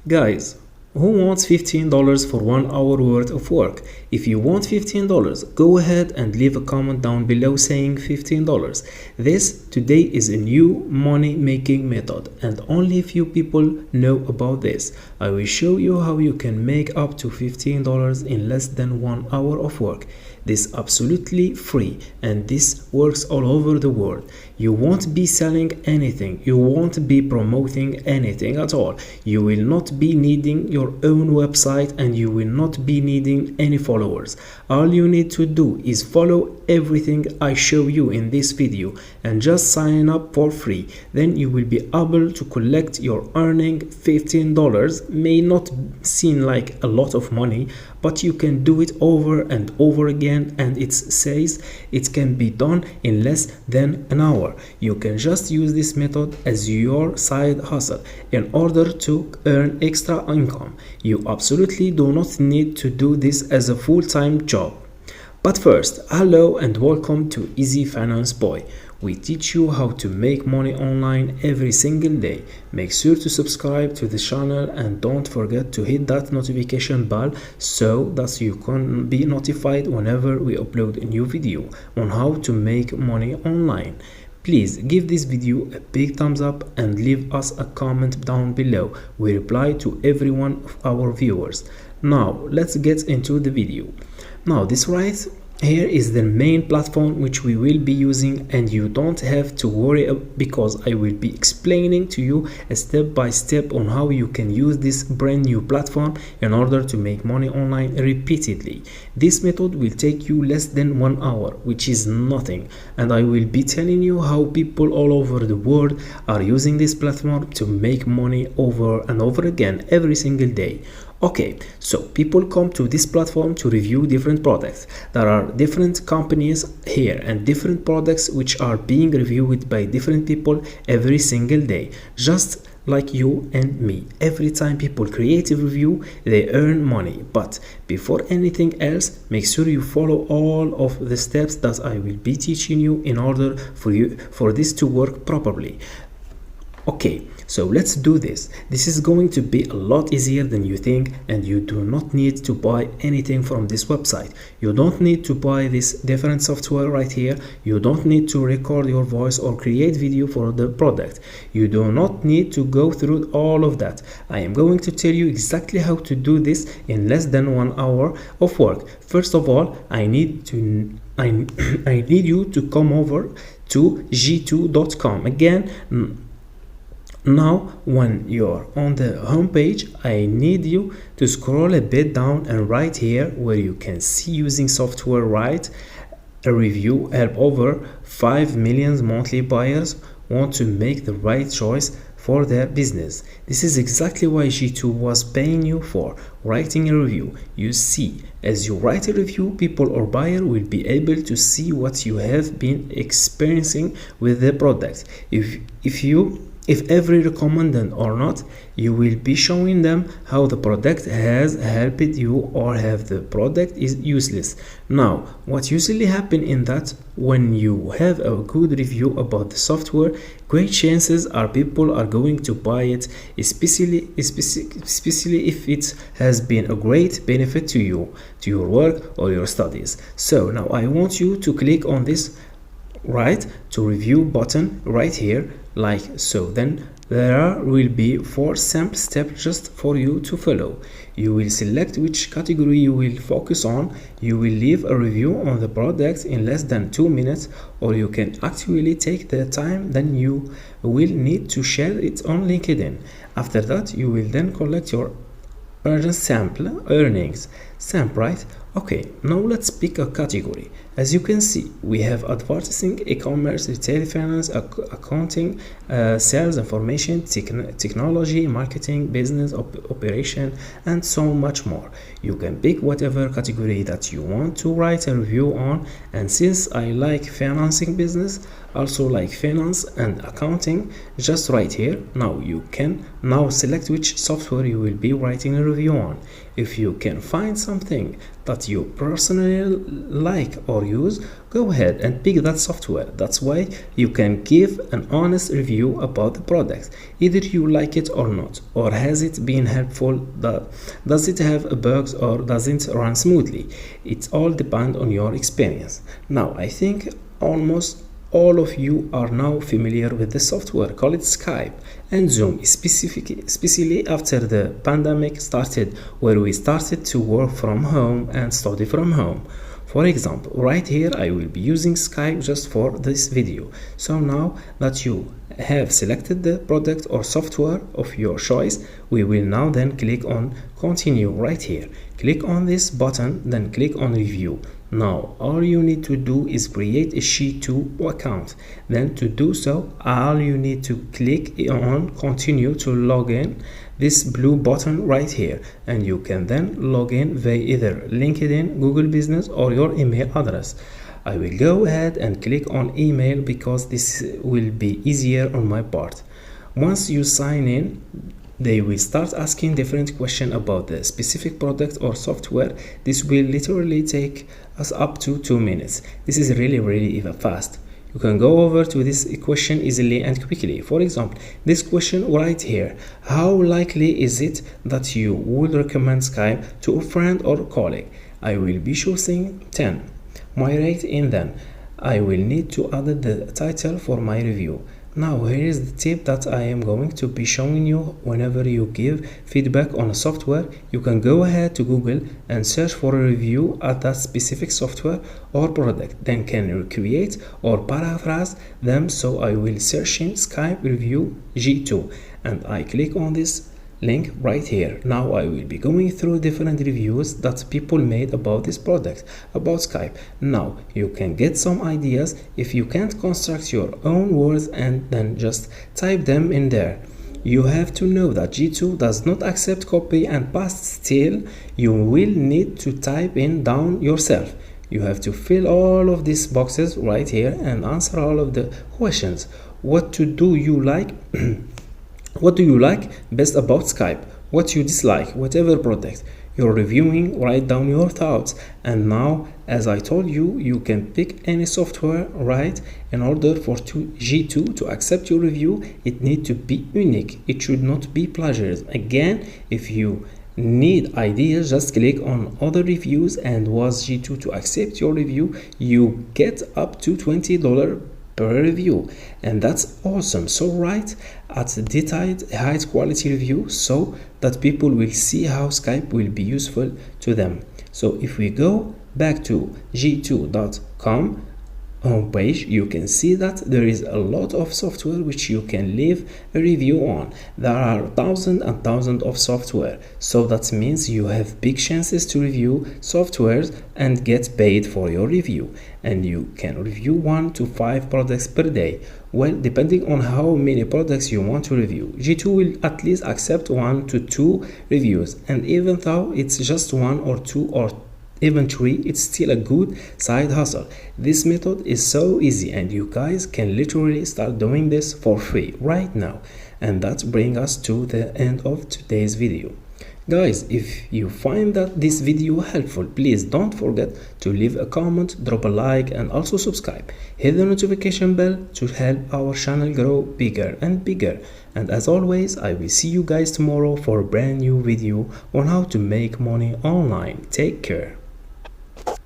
Guys, who wants $15 for 1 hour worth of work? If you want $15, go ahead and leave a comment down below saying $15. This today is a new money making method and only few people know about this. I will show you how you can make up to $15 in less than 1 hour of work. This is absolutely free and this works all over the world. You won't be selling anything, you won't be promoting anything at all. You will not be needing your own website and you will not be needing any followers. All you need to do is follow everything I show you in this video and just sign up for free. Then you will be able to collect your earning. $15 may not seem like a lot of money, but you can do it over and over again, and it says it can be done in less than an hour. You can just use this method as your side hustle in order to earn extra income. You absolutely do not need to do this as a full-time job. But first, hello and welcome to Easy Finance Boy. We teach you how to make money online every single day. Make sure to subscribe to the channel and don't forget to hit that notification bell so that you can be notified whenever we upload a new video on how to make money online. Please give this video a big thumbs up and leave us a comment down below. We reply to every one of our viewers. Now let's get into the video. Now this right here is the main platform which we will be using, and you don't have to worry because I will be explaining to you a step by step on how you can use this brand new platform in order to make money online repeatedly. This method will take you less than 1 hour, which is nothing, and I will be telling you how people all over the world are using this platform to make money over and over again every single day. Okay, so people come to this platform to review different products. There are different companies here and different products which are being reviewed by different people every single day, just like you and me. Every time people create a review, they earn money. But before anything else, make sure you follow all of the steps that I will be teaching you in order for this to work properly. Okay, so let's do this. This is going to be a lot easier than you think, and you do not need to buy anything from this website. You don't need to buy this different software right here. You don't need to record your voice or create video for the product. You do not need to go through all of that. I am going to tell you exactly how to do this in less than 1 hour of work. First of all, I need you to come over to g2.com again. Now when you're on the home page, I need you to scroll a bit down, and right here where you can see using software, write a review. Help over 5 million monthly buyers want to make the right choice for their business. This is exactly why G2 was paying you for writing a review. You see, as you write a review, people or buyer will be able to see what you have been experiencing with the product. If every recommended or not, you will be showing them how the product has helped you or have the product is useless. Now, what usually happens in that when you have a good review about the software, great chances are people are going to buy it, especially if it has been a great benefit to you, to your work or your studies. So now I want you to click on this right to review button right here, like so. Then there will be 4 simple steps just for you to follow. You will select which category you will focus on. You will leave a review on the product in less than 2 minutes, or you can actually take the time then you will need to share it on LinkedIn. After that, you will then collect your earnings sample, right? Okay, now let's pick a category. As you can see, we have advertising, e-commerce, retail finance, accounting, sales information, technology, marketing, business operation, and so much more. You can pick whatever category that you want to write a review on, and since I like financing business, also like finance and accounting, just right here. Now you can select which software you will be writing a review on. if you can find something that you personally like or use, go ahead and pick that software. That's why you can give an honest review about the product. Either you like it or not, or has it been helpful, does it have bugs, or doesn't run smoothly. It all depends on your experience. Now I think almost all of you are now familiar with the software called Skype and Zoom, especially after the pandemic started, where we started to work from home and study from home. For example, right here I will be using Skype just for this video. So now that you have selected the product or software of your choice, we will now then click on continue right here. Click on this button, then click on review. Now all you need to do is create a G2 account. Then to do so, all you need to click on continue to log in, this blue button right here, and you can then log in via either LinkedIn, Google Business, or your email address. I will go ahead and click on email because this will be easier on my part. Once you sign in, they will start asking different questions about the specific product or software. This will literally take us up to 2 minutes. This is really even fast. You can go over to this question easily and quickly. For example, this question right here: how likely is it that you would recommend Skype to a friend or colleague? I will be choosing 10. My rating, then I will need to add the title for my review. Now here is the tip that I am going to be showing you. Whenever you give feedback on a software, you can go ahead to Google and search for a review at that specific software or product, then can recreate or paraphrase them. So I will search in Skype review G2 and I click on this link right here. Now I will be going through different reviews that people made about this product, about Skype. Now you can get some ideas if you can't construct your own words and then just type them in there. You have to know that G2 does not accept copy and paste. Still, you will need to type in down yourself. You have to fill all of these boxes right here and answer all of the questions. What do you like? What do you like best about Skype? What you dislike? Whatever product you're reviewing, write down your thoughts. And now, as I told you, you can pick any software, right? In order for G2 to accept your review, it needs to be unique. It should not be plagiarism. Again, if you need ideas, just click on other reviews, and was G2 to accept your review, you get up to $20 per review, and that's awesome. So write at detailed high quality review so that people will see how Skype will be useful to them. So if we go back to g2.com homepage, you can see that there is a lot of software which you can leave a review on. There are thousands and thousands of software, so that means you have big chances to review softwares and get paid for your review. And you can review 1 to 5 products per day. Well, depending on how many products you want to review, G2 will at least accept 1 to 2 reviews, and even though it's just 1 or 2 or even 3, it's still a good side hustle. This method is so easy, and you guys can literally start doing this for free right now. And that brings us to the end of today's video. Guys, if you find that this video helpful, please don't forget to leave a comment, drop a like, and also subscribe. Hit the notification bell to help our channel grow bigger and bigger. And as always, I will see you guys tomorrow for a brand new video on how to make money online. Take care.